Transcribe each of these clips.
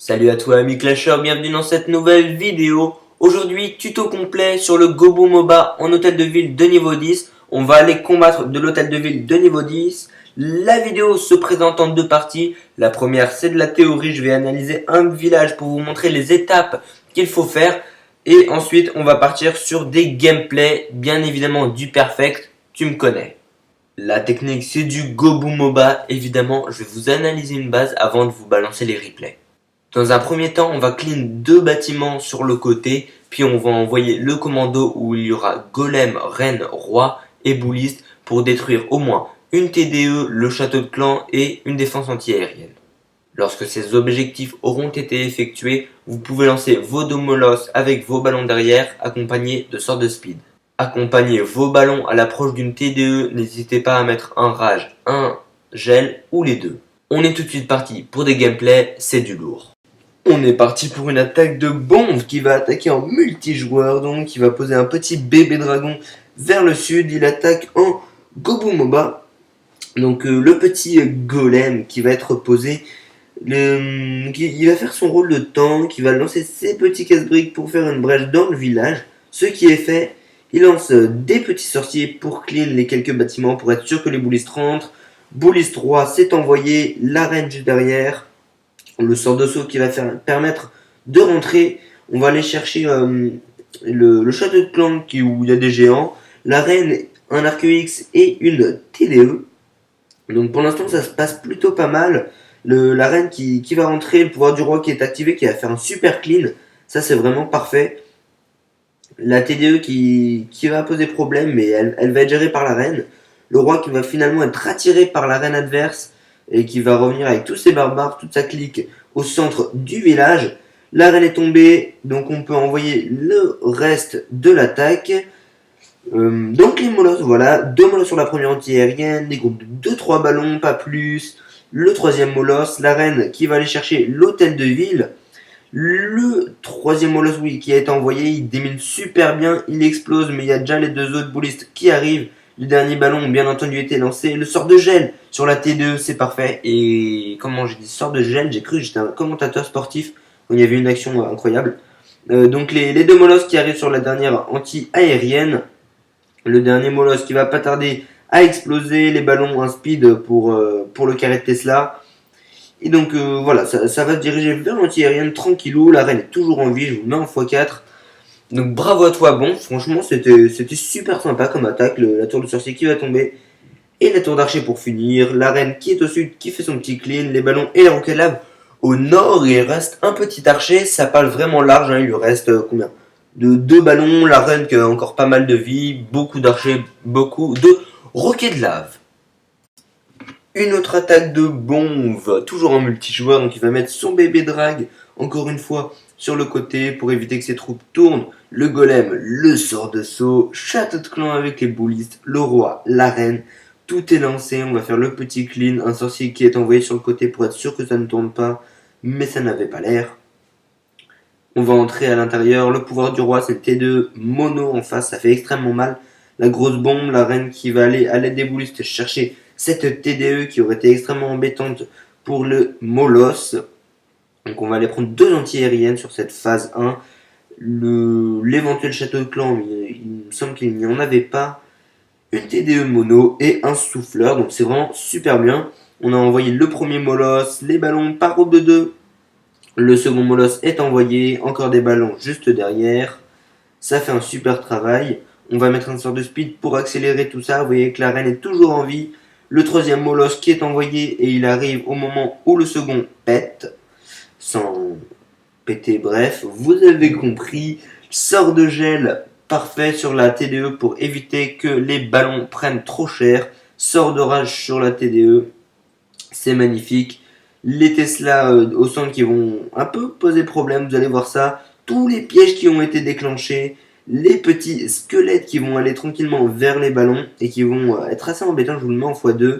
Salut à toi ami Clasher, bienvenue dans cette nouvelle vidéo. Aujourd'hui, tuto complet sur le Gobo MOBA en hôtel de ville de niveau 10. On va aller combattre de l'hôtel de ville de niveau 10. La vidéo se présente en deux parties. La première, c'est de la théorie. Je vais analyser un village pour vous montrer les étapes qu'il faut faire. Et ensuite, on va partir sur des gameplays, bien évidemment du perfect. Tu me connais. La technique, c'est du Gobo MOBA. Évidemment, je vais vous analyser une base avant de vous balancer les replays. Dans un premier temps, on va clean deux bâtiments sur le côté, puis on va envoyer le commando où il y aura golem, reine, roi et bouliste pour détruire au moins une TDE, le château de clan et une défense anti-aérienne. Lorsque ces objectifs auront été effectués, vous pouvez lancer vos domolos avec vos ballons derrière accompagnés de sorts de speed. Accompagnez vos ballons à l'approche d'une TDE, n'hésitez pas à mettre un rage, un gel ou les deux. On est tout de suite parti pour des gameplays, c'est du lourd. On est parti pour une attaque de bombe qui va attaquer en multijoueur, donc il va poser un petit bébé dragon vers le sud. Il attaque en Gobo MOBA, donc le petit golem qui va être posé. Il va faire son rôle de tank, il va lancer ses petits casse-briques pour faire une brèche dans le village. Ce qui est fait, il lance des petits sorciers pour clean les quelques bâtiments pour être sûr que les boulistes rentrent. Bouliste 3 s'est envoyé, la reine juste derrière. Le sort de saut qui va permettre de rentrer. On va aller chercher le château de clan où il y a des géants, la reine, un arc X et une TDE. Donc pour l'instant ça se passe plutôt pas mal. La reine qui va rentrer, le pouvoir du roi qui est activé, qui va faire un super clean. Ça c'est vraiment parfait. La TDE qui va poser problème, mais elle va être gérée par la reine. Le roi qui va finalement être attiré par la reine adverse et qui va revenir avec tous ses barbares, toute sa clique au centre du village. La reine est tombée, donc on peut envoyer le reste de l'attaque. Donc les molosses, voilà, deux molosses sur la première anti-aérienne, des groupes de 2-3 ballons, pas plus. Le troisième molosse, la reine qui va aller chercher l'hôtel de ville. Le troisième molosse, oui, qui a été envoyé, il démine super bien, il explose, mais il y a déjà les deux autres boulistes qui arrivent. Le dernier ballon, bien entendu, été lancé. Le sort de gel sur la T2, c'est parfait. Et comment j'ai dit sort de gel, j'ai cru que j'étais un commentateur sportif où il y avait une action incroyable. Donc les deux molosses qui arrivent sur la dernière anti-aérienne. Le dernier molosse qui va pas tarder à exploser. Les ballons, un speed pour le carré de Tesla. Et donc voilà, ça va se diriger vers l'anti-aérienne tranquillou. La reine est toujours en vie, je vous le mets en x4. Donc bravo à toi, bon, franchement c'était super sympa comme attaque, la tour de sorcier qui va tomber, et la tour d'archer pour finir, la reine qui est au sud, qui fait son petit clean, les ballons et la roquette lave au nord, il reste un petit archer, ça parle vraiment large, hein, il lui reste combien de 2 ballons, la reine qui a encore pas mal de vie, beaucoup d'archers, beaucoup de roquettes lave. Une autre attaque de bombe, toujours en multijoueur, donc il va mettre son bébé drag, encore une fois, sur le côté pour éviter que ses troupes tournent. Le golem, le sort de saut, château de clan avec les boulistes, le roi, la reine. Tout est lancé, on va faire le petit clean, un sorcier qui est envoyé sur le côté pour être sûr que ça ne tourne pas, mais ça n'avait pas l'air. On va entrer à l'intérieur, le pouvoir du roi c'est T2, mono en face, ça fait extrêmement mal. La grosse bombe, la reine qui va aller à l'aide des boulistes chercher cette TDE qui aurait été extrêmement embêtante pour le molosse. Donc on va aller prendre 2 anti-aériennes sur cette phase 1. L'éventuel château de clan, il me semble qu'il n'y en avait pas. Une TDE mono et un souffleur, donc c'est vraiment super bien. On a envoyé le premier molosse, les ballons par groupe de 2. Le second molosse est envoyé, encore des ballons juste derrière. Ça fait un super travail. On va mettre un sort de speed pour accélérer tout ça. Vous voyez que la reine est toujours en vie. Le troisième molosse qui est envoyé et il arrive au moment où le second pète. Sans péter, bref, vous avez compris. Sort de gel parfait sur la TDE pour éviter que les ballons prennent trop cher. Sort d'orage sur la TDE, c'est magnifique. Les Tesla au centre qui vont un peu poser problème, vous allez voir ça. Tous les pièges qui ont été déclenchés. Les petits squelettes qui vont aller tranquillement vers les ballons et qui vont être assez embêtants, je vous le mets en x2.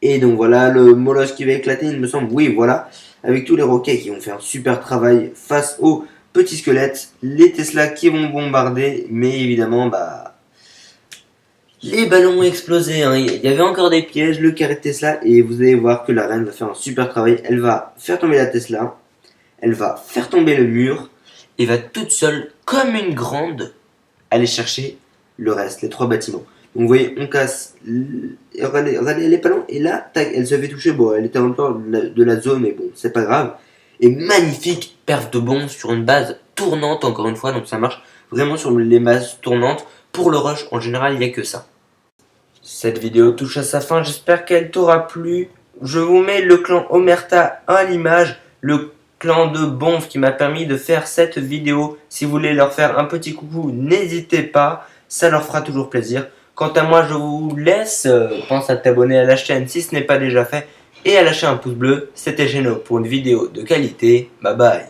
Et donc voilà, le molosse qui va éclater, il me semble, oui voilà, avec tous les roquets qui vont faire un super travail face aux petits squelettes, les Tesla qui vont bombarder, mais évidemment, Les ballons ont explosé, hein. Il y avait encore des pièges, le carré de Tesla, et vous allez voir que la reine va faire un super travail. Elle va faire tomber la Tesla, elle va faire tomber le mur, et va toute seule, comme une grande, aller chercher le reste, les 3 bâtiments. Donc vous voyez, on casse, regardez les ballons, et là, tac, elle se fait toucher. Bon, elle était en dehors de la zone, mais bon, c'est pas grave. Et magnifique perf de bombe sur une base tournante, encore une fois, donc ça marche vraiment sur les bases tournantes. Pour le rush, en général, il n'y a que ça. Cette vidéo touche à sa fin, j'espère qu'elle t'aura plu. Je vous mets le clan Omerta à l'image, le clan de Bonf qui m'a permis de faire cette vidéo. Si vous voulez leur faire un petit coucou, n'hésitez pas, ça leur fera toujours plaisir. Quant à moi, je vous laisse, pense à t'abonner à la chaîne si ce n'est pas déjà fait, et à lâcher un pouce bleu. C'était Geno pour une vidéo de qualité, bye bye.